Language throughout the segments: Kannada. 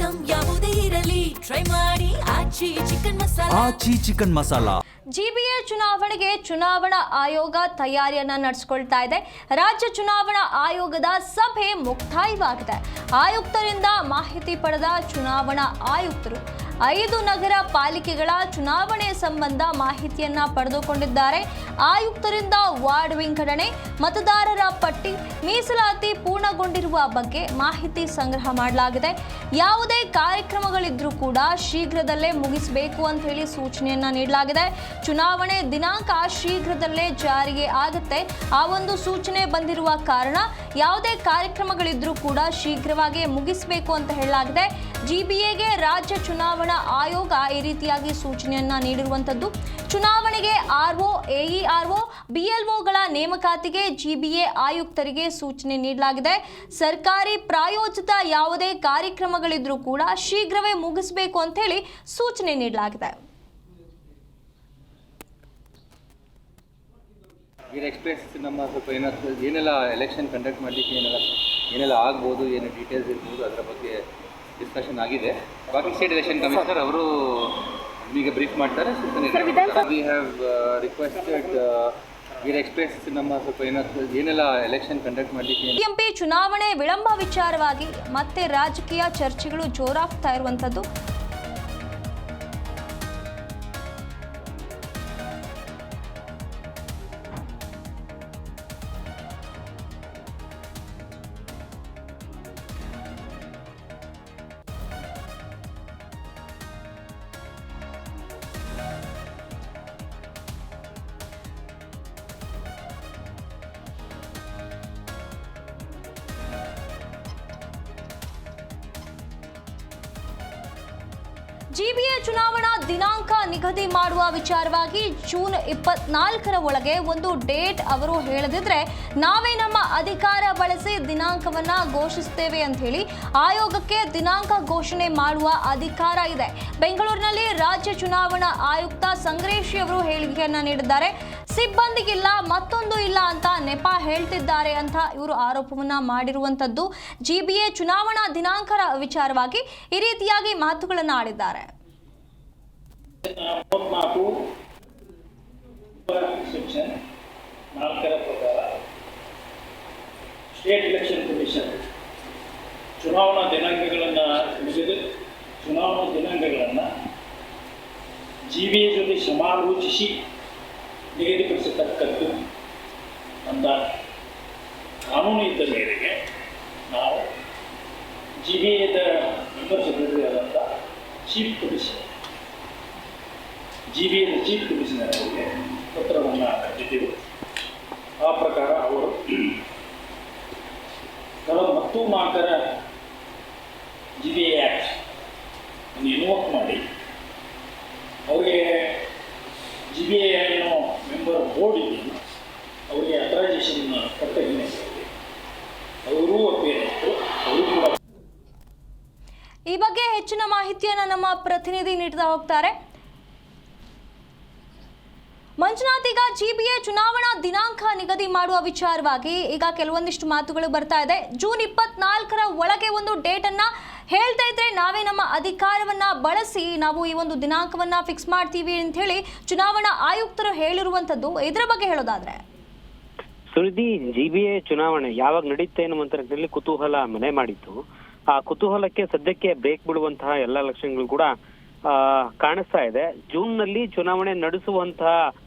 ಐಟಂ ಯಾವುದೇ ಇರಲಿ ಟ್ರೈ ಮಾಡಿ ಆಚಿ ಚಿಕನ್ ಮಸಾಲಾ. ಜಿಬಿಎ ಚುನಾವಣೆಗೆ ಚುನಾವಣಾ ಆಯೋಗ ತಯಾರಿಯನ್ನ ನಡೆಸಿಕೊಳ್ತಾ ಇದೆ. ರಾಜ್ಯ ಚುನಾವಣಾ ಆಯೋಗದ ಸಭೆ ಮುಕ್ತಾಯವಾಗಿದೆ. ಆಯುಕ್ತರಿಂದ ಮಾಹಿತಿ ಪಡೆದ ಚುನಾವಣಾ ಆಯುಕ್ತರು 5 ನಗರ ಪಾಲಿಕೆಗಳ ಚುನಾವಣೆ ಸಂಬಂಧ ಮಾಹಿತಿಯನ್ನ ಪಡೆದುಕೊಂಡಿದ್ದಾರೆ. ಆಯುಕ್ತರಿಂದ ವಾರ್ಡ್ ವಿಂಗಡಣೆ, ಮತದಾರರ ಪಟ್ಟಿ, ಮೀಸಲಾತಿ ಪೂರ್ಣಗೊಂಡಿರುವ ಬಗ್ಗೆ ಮಾಹಿತಿ ಸಂಗ್ರಹ ಮಾಡಲಾಗಿದೆ. ಯಾವುದೇ ಕಾರ್ಯಕ್ರಮಗಳಿದ್ರೂ ಕೂಡ ಶೀಘ್ರದಲ್ಲೇ ಮುಗಿಸಬೇಕು ಅಂತ ಹೇಳಿ ಸೂಚನೆಯನ್ನ ನೀಡಲಾಗಿದೆ. ಚುನಾವಣೆ ದಿನಾಂಕ ಶೀಘ್ರದಲ್ಲೇ ಜಾರಿಗೆ ಆಗುತ್ತೆ. ಆ ಒಂದು ಸೂಚನೆ ಬಂದಿರುವ ಕಾರಣ ಯಾವುದೇ ಕಾರ್ಯಕ್ರಮಗಳಿದ್ರೂ ಕೂಡ ಶೀಘ್ರವಾಗಿ ಮುಗಿಸಬೇಕು ಅಂತ ಹೇಳಲಾಗಿದೆ. ಜಿಬಿಎಗೆ ರಾಜ್ಯ ಚುನಾವಣಾ ಆಯೋಗ ಈ ರೀತಿಯಾಗಿ ಸೂಚನೆಯನ್ನ ನೀಡಿರುವಂತದ್ದು. ಚುನಾವಣೆಗೆ ಆರ್ಒ, ಎಇಆರ್ಒ, ಬಿಎಲ್ಒಗಳ ನೇಮಕಾತಿಗೆ ಜಿಬಿಎ ಆಯುಕ್ತರಿಗೆ ಸೂಚನೆ ನೀಡಲಾಗಿದೆ. ಸರ್ಕಾರಿ ಪ್ರಾಯೋಜಿತ ಯಾವುದೇ ಕಾರ್ಯಕ್ರಮಗಳಿದ್ರೂ ಕೂಡ ಶೀಘ್ರವೇ ಮುಗಿಸಬೇಕು ಅಂತ ಹೇಳಿ ಸೂಚನೆ ನೀಡಲಾಗಿದೆ. ಎಕ್ಸ್ಪ್ರೆಸ್ ನಮ್ಮ ಸ್ವಲ್ಪ ಏನೆಲ್ಲ ಎಲೆಕ್ಷನ್ ಕಂಡಕ್ಟ್ ಮಾಡಲಿಕ್ಕೆ ಏನೆಲ್ಲ ಆಗ್ಬೋದು, ಏನು ಡೀಟೇಲ್ಸ್ ಇರ್ಬೋದು ಅದರ ಬಗ್ಗೆ ಡಿಸ್ಕಷನ್ ಆಗಿದೆ. ಬಾಕಿ ಸ್ಟೇಟ್ ಎಲೆಕ್ಷನ್ ಕಮಿಷನರ್ ಅವರು ಈಗ ಬ್ರೀಫ್ ಮಾಡ್ತಾರೆ. ವಿ ಹ್ಯಾವ್ ರಿಕ್ವೆಸ್ಟೆಡ್ ಎಕ್ಸ್ಪ್ರೆಸ್ ನಮ್ಮ ಸ್ವಲ್ಪ ಏನೆಲ್ಲ ಎಲೆಕ್ಷನ್ ಕಂಡಕ್ಟ್ ಮಾಡಲಿಕ್ಕೆ ಬಿಬಿಎಂಪಿ ಚುನಾವಣೆ ವಿಳಂಬ ವಿಚಾರವಾಗಿ ಮತ್ತೆ ರಾಜಕೀಯ ಚರ್ಚೆಗಳು ಜೋರಾಗ್ತಾ ಇರುವಂತದ್ದು. ಜಿಬಿಎ ಚುನಾವಣಾ ದಿನಾಂಕ ನಿಗದಿ ಮಾಡುವ ವಿಚಾರವಾಗಿ ಜೂನ್ 24ರ ಒಳಗೆ ಒಂದು ಡೇಟ್ ಅವರು ಹೇಳದಿದ್ರೆ ನಾವೇ ನಮ್ಮ ಅಧಿಕಾರ ಬಳಸಿ ದಿನಾಂಕವನ್ನ ಘೋಷಿಸುತ್ತೇವೆ ಅಂತ ಹೇಳಿ ಆಯೋಗಕ್ಕೆ ದಿನಾಂಕ ಘೋಷಣೆ ಮಾಡುವ ಅಧಿಕಾರ ಇದೆ. ಬೆಂಗಳೂರಿನಲ್ಲಿ ರಾಜ್ಯ ಚುನಾವಣಾ ಆಯುಕ್ತ ಸಂಗ್ರೇಶಿ ಅವರು ಹೇಳಿಕೆಯನ್ನ ನೀಡಿದ್ದಾರೆ. ಸಿಬ್ಬಂದಿಗಿಲ್ಲ, ಮತ್ತೊಂದು ಇಲ್ಲ ಅಂತ ನೆಪ ಹೇಳ್ತಿದ್ದಾರೆ ಅಂತ ಇವರು ಆರೋಪವನ್ನ ಮಾಡಿರುವಂತದ್ದು. ಜಿಬಿಎ ಚುನಾವಣಾ ದಿನಾಂಕ ವಿಚಾರವಾಗಿ ಈ ರೀತಿಯಾಗಿ ಮಾತುಗಳನ್ನು ಆಡಿದ್ದಾರೆ. 34 ಸೆಕ್ಷನ್ 4ರ ಪ್ರಕಾರ ಸ್ಟೇಟ್ ಎಲೆಕ್ಷನ್ ಕಮಿಷನ್ ಚುನಾವಣಾ ದಿನಾಂಕಗಳನ್ನು ಜಿಬಿಎ ಜೊತೆ ಸಮಾಲೋಚಿಸಿ ನಿಗದಿಪಡಿಸತಕ್ಕದ್ದು ಅಂತ ಕಾನೂನು ಇದ್ದ ಮೇರೆಗೆ ನಾವು ಜಿಬಿಎದ ಮೆಂಬರ್ ಸೆಕ್ರೆಟರಿ ಆದಂಥ ಚೀಫ್ ಕಮಿಷನರ್ ಜಿಬಿಎದ ಚೀಫ್ ಕಮಿಷನರ್ ಅವರಿಗೆ ಪತ್ರವನ್ನು ಬರೆದಿದ್ದೆವು. ಆ ಪ್ರಕಾರ ಅವರು ಕಳೆದ 34ರ ಜಿಬಿಎ ಆ್ಯಕ್ಟ್ ಅನ್ನು ಇನ್ವೋಕ್ ಮಾಡಿ ಅವರಿಗೆ ಜಿಬಿಎ ಏನೋ ಮೆಂಬರ್ ಬೋರ್ಡ್ ಇದೆಯಲ್ಲ ಅವರಿಗೆ ಅಥರೈಸೇಷನ್ ಕೊಟ್ಟ ಹಿನ್ನೆಲೆಯಲ್ಲಿ ಅವರೂ ಒಪ್ಪಿದ್ರು. ಅವರು ಕೂಡ ಈ ಬಗ್ಗೆ ಹೆಚ್ಚಿನ ಮಾಹಿತಿಯನ್ನು ನಮ್ಮ ಪ್ರತಿನಿಧಿ ನೀಡ್ತಾ ಹೋಗ್ತಾರೆ. ಮಂಜುನಾಥ್, ಈಗ ಜಿಬಿಎ ಚುನಾವಣಾ ದಿನಾಂಕ ನಿಗದಿ ಮಾಡುವ ವಿಚಾರವಾಗಿ ಈಗ ಕೆಲವೊಂದಿಷ್ಟು ಮಾತುಗಳು ಬರ್ತಾ ಇದೆ. ಜೂನ್ 24ರ ಒಳಗೆ ಒಂದು ಡೇಟ್ ಅನ್ನ ಹೇಳ್ತಾ ಇದ್ರೆ ನಾವೇ ನಮ್ಮ ಅಧಿಕಾರವನ್ನ ಬಳಸಿ ನಾವು ಈ ಒಂದು ದಿನಾಂಕವನ್ನ ಫಿಕ್ಸ್ ಮಾಡ್ತೀವಿ ಅಂತ ಹೇಳಿ ಚುನಾವಣಾ ಆಯುಕ್ತರು ಹೇಳಿರುವಂತದ್ದು. ಇದರ ಬಗ್ಗೆ ಹೇಳೋದಾದ್ರೆ ಸುರಿದಿ, ಜಿಬಿಎ ಚುನಾವಣೆ ಯಾವಾಗ ನಡೆಯುತ್ತೆ ಎನ್ನುವಂತ ನಿಟ್ಟಿನಲ್ಲಿ ಕುತೂಹಲ ಮನೆ ಮಾಡಿತ್ತು. ಆ ಕುತೂಹಲಕ್ಕೆ ಸದ್ಯಕ್ಕೆ ಬ್ರೇಕ್ ಬಿಡುವಂತಹ ಎಲ್ಲ ಲಕ್ಷಣಗಳು ಕೂಡ ಕಾಣಿಸ್ತಾ ಇದೆ. ಜೂನ್ ನಲ್ಲಿ ಚುನಾವಣೆ ನಡೆಸುವಂತಹ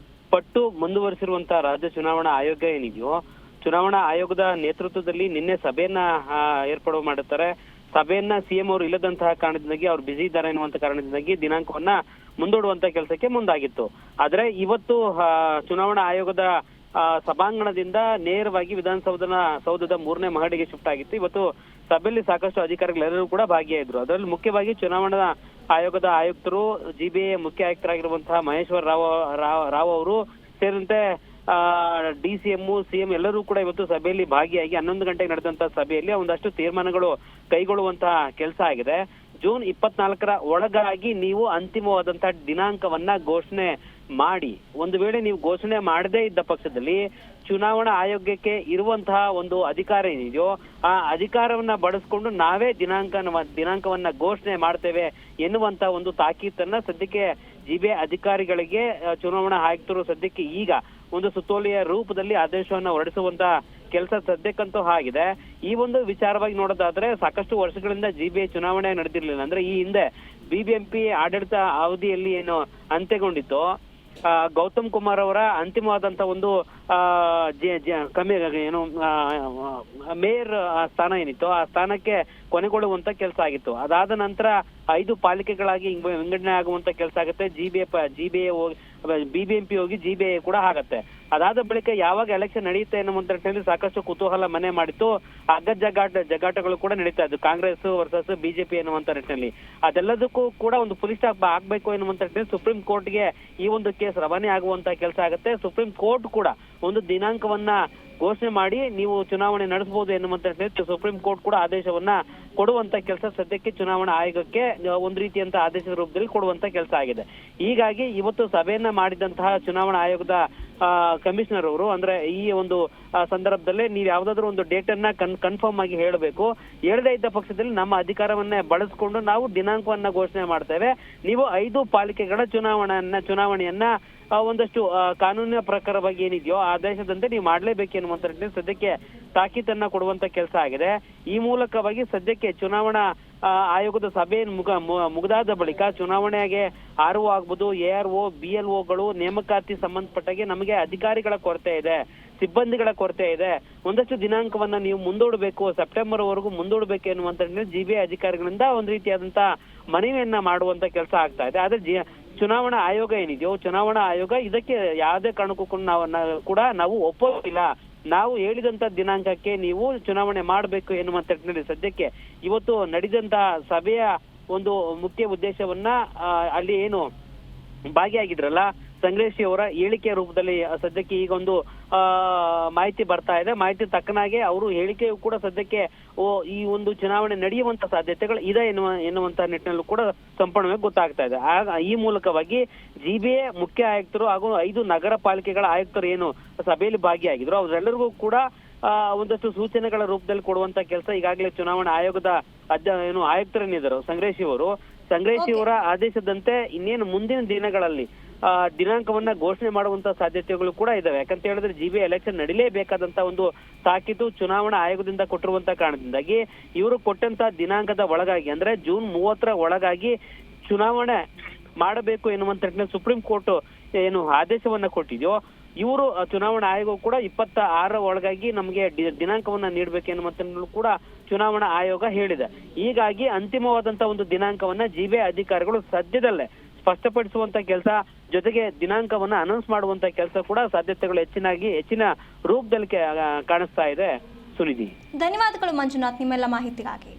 ಪಟ್ಟು ಮುಂದುವರಿಸಿರುವಂತಹ ರಾಜ್ಯ ಚುನಾವಣಾ ಆಯೋಗ ಏನಿದೆಯೋ, ಚುನಾವಣಾ ಆಯೋಗದ ನೇತೃತ್ವದಲ್ಲಿ ನಿನ್ನೆ ಸಭೆಯನ್ನ ಏರ್ಪಾಡು ಮಾಡುತ್ತಾರೆ. ಸಭೆಯನ್ನ ಸಿಎಂ ಅವರು ಇಲ್ಲದಂತಹ ಕಾರಣದಿಂದಾಗಿ ಅವ್ರು ಬಿಸಿ ಇದ್ದಾರೆ ಎನ್ನುವಂತ ಕಾರಣದಿಂದಾಗಿ ದಿನಾಂಕವನ್ನ ಮುಂದೂಡುವಂತ ಕೆಲಸಕ್ಕೆ ಮುಂದಾಗಿತ್ತು. ಆದ್ರೆ ಇವತ್ತು ಚುನಾವಣಾ ಆಯೋಗದ ಸಭಾಂಗಣದಿಂದ ನೇರವಾಗಿ ಸೌಧದ 3ನೇ ಮಹಡಿಗೆ ಶಿಫ್ಟ್ ಆಗಿತ್ತು. ಇವತ್ತು ಸಭೆಯಲ್ಲಿ ಸಾಕಷ್ಟು ಅಧಿಕಾರಿಗಳೆಲ್ಲರೂ ಕೂಡ ಭಾಗಿಯಾಗಿದ್ರು. ಅದರಲ್ಲಿ ಮುಖ್ಯವಾಗಿ ಚುನಾವಣಾ ಆಯೋಗದ ಆಯುಕ್ತರು, ಜಿಬಿಎ ಮುಖ್ಯ ಆಯುಕ್ತರಾಗಿರುವಂತಹ ಮಹೇಶ್ವರ ರಾವ್ ಅವರು ಸೇರಿದಂತೆ ಡಿಸಿಎಂ, ಸಿಎಂ ಎಲ್ಲರೂ ಕೂಡ ಇವತ್ತು ಸಭೆಯಲ್ಲಿ ಭಾಗಿಯಾಗಿ 11 ಗಂಟೆಗೆ ನಡೆದಂತಹ ಸಭೆಯಲ್ಲಿ ಒಂದಷ್ಟು ತೀರ್ಮಾನಗಳು ಕೈಗೊಳ್ಳುವಂತಹ ಕೆಲಸ ಆಗಿದೆ. ಜೂನ್ 24ರ ಒಳಗಾಗಿ ನೀವು ಅಂತಿಮವಾದಂತಹ ದಿನಾಂಕವನ್ನ ಘೋಷಣೆ ಮಾಡಿ, ಒಂದು ವೇಳೆ ನೀವು ಘೋಷಣೆ ಮಾಡದೇ ಇದ್ದ ಪಕ್ಷದಲ್ಲಿ ಚುನಾವಣಾ ಆಯೋಗಕ್ಕೆ ಇರುವಂತಹ ಒಂದು ಅಧಿಕಾರ ಏನಿದೆಯೋ ಆ ಅಧಿಕಾರವನ್ನ ಬಳಸ್ಕೊಂಡು ನಾವೇ ದಿನಾಂಕವನ್ನ ಘೋಷಣೆ ಮಾಡ್ತೇವೆ ಎನ್ನುವಂತ ಒಂದು ತಾಕೀತನ್ನ ಸದ್ಯಕ್ಕೆ ಜಿಬಿಎ ಅಧಿಕಾರಿಗಳಿಗೆ ಚುನಾವಣಾ ಆಯುಕ್ತರು ಸದ್ಯಕ್ಕೆ ಈಗ ಒಂದು ಸುತ್ತೋಲೆಯ ರೂಪದಲ್ಲಿ ಆದೇಶವನ್ನ ಹೊರಡಿಸುವಂತ ಕೆಲಸ ಸದ್ಯಕ್ಕಂತೂ ಆಗಿದೆ. ಈ ಒಂದು ವಿಚಾರವಾಗಿ ನೋಡೋದಾದ್ರೆ ಸಾಕಷ್ಟು ವರ್ಷಗಳಿಂದ ಜಿಬಿಎ ಚುನಾವಣೆ ನಡೆದಿರ್ಲಿಲ್ಲ. ಅಂದ್ರೆ ಈ ಹಿಂದೆ ಬಿಬಿಎಂಪಿ ಆಡಳಿತ ಅವಧಿಯಲ್ಲಿ ಏನು ಅಂತ್ಯಗೊಂಡಿತ್ತು, ಗೌತಮ್ ಕುಮಾರ್ ಅವರ ಅಂತಿಮವಾದಂತ ಒಂದು ಏನು ಮೇಯರ್ ಸ್ಥಾನ ಏನಿತ್ತು ಆ ಸ್ಥಾನಕ್ಕೆ ಕೊನೆಗೊಳ್ಳುವಂತ ಕೆಲಸ ಆಗಿತ್ತು. ಅದಾದ ನಂತರ 5 ಪಾಲಿಕೆಗಳಾಗಿ ವಿಂಗಡಣೆ ಆಗುವಂತ ಕೆಲಸ ಆಗುತ್ತೆ. ಬಿಬಿಎಂಪಿ ಹೋಗಿ ಜಿಬಿಎ ಕೂಡ ಆಗತ್ತೆ. ಅದಾದ ಬಳಿಕ ಯಾವಾಗ ಎಲೆಕ್ಷನ್ ನಡೆಯುತ್ತೆ ಅನ್ನುವಂತ ನಿಟ್ಟಿನಲ್ಲಿ ಸಾಕಷ್ಟು ಕುತೂಹಲ ಮನೆ ಮಾಡಿತ್ತು. ಜಗಾಟಗಳು ಕೂಡ ನಡೀತಾ ಇದ್ದು ಕಾಂಗ್ರೆಸ್ ವರ್ಸಸ್ ಬಿಜೆಪಿ ಎನ್ನುವಂತ ನಿಟ್ಟಿನಲ್ಲಿ. ಅದೆಲ್ಲದಕ್ಕೂ ಕೂಡ ಒಂದು ಫುಲ್ ಸ್ಟಾಪ್ ಆಗ್ಬೇಕು ಎನ್ನುವಂತ ನಿಟ್ಟಿನಲ್ಲಿ ಸುಪ್ರೀಂ ಕೋರ್ಟ್ಗೆ ಈ ಒಂದು ಕೇಸ್ ರವಾನೆ ಆಗುವಂತ ಕೆಲಸ ಆಗುತ್ತೆ. ಸುಪ್ರೀಂ ಕೋರ್ಟ್ ಕೂಡ ಒಂದು ದಿನಾಂಕವನ್ನ ಘೋಷಣೆ ಮಾಡಿ ನೀವು ಚುನಾವಣೆ ನಡೆಸಬಹುದು ಎನ್ನುವಂತ ಸುಪ್ರೀಂ ಕೋರ್ಟ್ ಕೂಡ ಆದೇಶವನ್ನ ಕೊಡುವಂತ ಕೆಲಸ ಸದ್ಯಕ್ಕೆ ಚುನಾವಣಾ ಆಯೋಗಕ್ಕೆ ಒಂದು ರೀತಿಯಂತ ಆದೇಶದ ರೂಪದಲ್ಲಿ ಕೊಡುವಂತ ಕೆಲಸ ಆಗಿದೆ. ಹೀಗಾಗಿ ಇವತ್ತು ಸಭೆಯನ್ನ ಮಾಡಿದಂತಹ ಚುನಾವಣಾ ಆಯೋಗದ ಕಮಿಷನರ್ ಅವರು ಅಂದ್ರೆ ಈ ಒಂದು ಸಂದರ್ಭದಲ್ಲಿ ನೀವು ಯಾವ್ದಾದ್ರು ಒಂದು ಡೇಟ್ ಅನ್ನ ಕನ್ಫರ್ಮ್ ಆಗಿ ಹೇಳಬೇಕು. ಹೇಳದೇ ಇದ್ದ ಪಕ್ಷದಲ್ಲಿ ನಮ್ಮ ಅಧಿಕಾರವನ್ನ ಬಳಸ್ಕೊಂಡು ನಾವು ದಿನಾಂಕವನ್ನ ಘೋಷಣೆ ಮಾಡ್ತೇವೆ. ನೀವು 5 ಪಾಲಿಕೆಗಳ ಚುನಾವಣೆಯನ್ನ ಒಂದಷ್ಟು ಕಾನೂನಿನ ಪ್ರಕಾರವಾಗಿ ಏನಿದೆಯೋ ಆದೇಶದಂತೆ ನೀವು ಮಾಡ್ಲೇಬೇಕೆನ್ನುವಂತ ಸದ್ಯಕ್ಕೆ ತಾಕೀತನ್ನ ಕೊಡುವಂತ ಕೆಲಸ ಆಗಿದೆ. ಈ ಮೂಲಕವಾಗಿ ಸದ್ಯಕ್ಕೆ ಚುನಾವಣಾ ಆಯೋಗದ ಸಭೆ ಮುಗಿದಾದ ಬಳಿಕ ಚುನಾವಣೆಗೆ RO ಆಗ್ಬೋದು, ARO, BLOಗಳು ನೇಮಕಾತಿ ಸಂಬಂಧಪಟ್ಟಾಗೆ ನಮಗೆ ಅಧಿಕಾರಿಗಳ ಕೊರತೆ ಇದೆ, ಸಿಬ್ಬಂದಿಗಳ ಕೊರತೆ ಇದೆ, ಒಂದಷ್ಟು ದಿನಾಂಕವನ್ನ ನೀವು ಮುಂದೂಡಬೇಕು, ಸೆಪ್ಟೆಂಬರ್ ವರೆಗೂ ಮುಂದೂಡಬೇಕು ಎನ್ನುವಂತ ಜಿಬಿಎ ಅಧಿಕಾರಿಗಳಿಂದ ಒಂದು ರೀತಿಯಾದಂತ ಮನವಿಯನ್ನ ಮಾಡುವಂತ ಕೆಲಸ ಆಗ್ತಾ ಇದೆ. ಆದ್ರೆ ಚುನಾವಣಾ ಆಯೋಗ ಏನಿದೆಯೋ ಚುನಾವಣಾ ಆಯೋಗ ಇದಕ್ಕೆ ಯಾವುದೇ ಕಾರಣಕ್ಕೂ ಕೂಡ ನಾವು ಒಪ್ಪೋದಿಲ್ಲ, ನಾವು ಹೇಳಿದಂತ ದಿನಾಂಕಕ್ಕೆ ನೀವು ಚುನಾವಣೆ ಮಾಡಬೇಕು ಎನ್ನುವಂತ ನಿಟ್ಟಿನಲ್ಲಿ ಸದ್ಯಕ್ಕೆ ಇವತ್ತು ನಡೆದಂತ ಸಭೆಯ ಒಂದು ಮುಖ್ಯ ಉದ್ದೇಶವನ್ನ ಅಲ್ಲಿ ಏನು ಭಾಗಿಯಾಗಿದ್ರಲ್ಲ ಸಂಗ್ರೇಶಿ ಅವರ ಹೇಳಿಕೆ ರೂಪದಲ್ಲಿ ಸದ್ಯಕ್ಕೆ ಈಗ ಒಂದು ಮಾಹಿತಿ ಬರ್ತಾ ಇದೆ. ಮಾಹಿತಿ ತಕ್ಕನಾಗೆ ಅವರು ಹೇಳಿಕೆಯು ಕೂಡ ಸದ್ಯಕ್ಕೆ ಈ ಒಂದು ಚುನಾವಣೆ ನಡೆಯುವಂತ ಸಾಧ್ಯತೆಗಳು ಇದೆ ಎನ್ನುವಂತ ನಿಟ್ಟಿನಲ್ಲೂ ಕೂಡ ಸಂಪೂರ್ಣವಾಗಿ ಗೊತ್ತಾಗ್ತಾ ಇದೆ. ಈ ಮೂಲಕವಾಗಿ ಜಿಬಿಎ ಮುಖ್ಯ ಆಯುಕ್ತರು ಹಾಗೂ 5 ನಗರ ಪಾಲಿಕೆಗಳ ಆಯುಕ್ತರು ಏನು ಸಭೆಯಲ್ಲಿ ಭಾಗಿಯಾಗಿದ್ರು ಅವರೆಲ್ಲರಿಗೂ ಕೂಡ ಒಂದಷ್ಟು ಸೂಚನೆಗಳ ರೂಪದಲ್ಲಿ ಕೊಡುವಂತ ಕೆಲಸ ಈಗಾಗಲೇ ಚುನಾವಣಾ ಆಯೋಗದ ಆಯುಕ್ತರೇನಿದ್ದರು ಸಂಗ್ರೇಶಿ ಅವರ ಆದೇಶದಂತೆ ಇನ್ನೇನು ಮುಂದಿನ ದಿನಗಳಲ್ಲಿ ದಿನಾಂಕವನ್ನ ಘೋಷಣೆ ಮಾಡುವಂತ ಸಾಧ್ಯತೆಗಳು ಕೂಡ ಇದಾವೆ. ಯಾಕಂತ ಹೇಳಿದ್ರೆ ಜಿಬಿಎ ಎಲೆಕ್ಷನ್ ನಡೀಲೇಬೇಕಾದಂತ ಒಂದು ತಾಕೀತು ಚುನಾವಣಾ ಆಯೋಗದಿಂದ ಕೊಟ್ಟಿರುವಂತ ಕಾರಣದಿಂದಾಗಿ ಇವರು ಕೊಟ್ಟಂತ ದಿನಾಂಕದ ಒಳಗಾಗಿ ಅಂದ್ರೆ ಜೂನ್ 30ರ ಒಳಗಾಗಿ ಚುನಾವಣೆ ಮಾಡಬೇಕು ಎನ್ನುವಂತ ಸುಪ್ರೀಂ ಕೋರ್ಟ್ ಏನು ಆದೇಶವನ್ನ ಕೊಟ್ಟಿದ್ಯೋ ಇವರು ಚುನಾವಣಾ ಆಯೋಗ ಕೂಡ 26ರ ಒಳಗಾಗಿ ನಮಗೆ ದಿನಾಂಕವನ್ನ ನೀಡಬೇಕು ಎನ್ನುವಂತ ಕೂಡ ಚುನಾವಣಾ ಆಯೋಗ ಹೇಳಿದೆ. ಹೀಗಾಗಿ ಅಂತಿಮವಾದಂತ ಒಂದು ದಿನಾಂಕವನ್ನ ಜಿಬಿಎ ಅಧಿಕಾರಿಗಳು ಸದ್ಯದಲ್ಲೇ ಸ್ಪಷ್ಟಪಡಿಸುವಂತ ಕೆಲಸ ಜೊತೆಗೆ ದಿನಾಂಕವನ್ನ ಅನೌನ್ಸ್ ಮಾಡುವಂತ ಕೆಲಸ ಕೂಡ ಸಾಧ್ಯತೆಗಳು ಹೆಚ್ಚಿನ ರೂಪದಲ್ಲಿ ಕಾಣಿಸ್ತಾ ಇದೆ. ಸುನಿಧಿ, ಧನ್ಯವಾದಗಳು ಮಂಜುನಾಥ್ ನಿಮ್ಮೆಲ್ಲ ಮಾಹಿತಿಗಾಗಿ.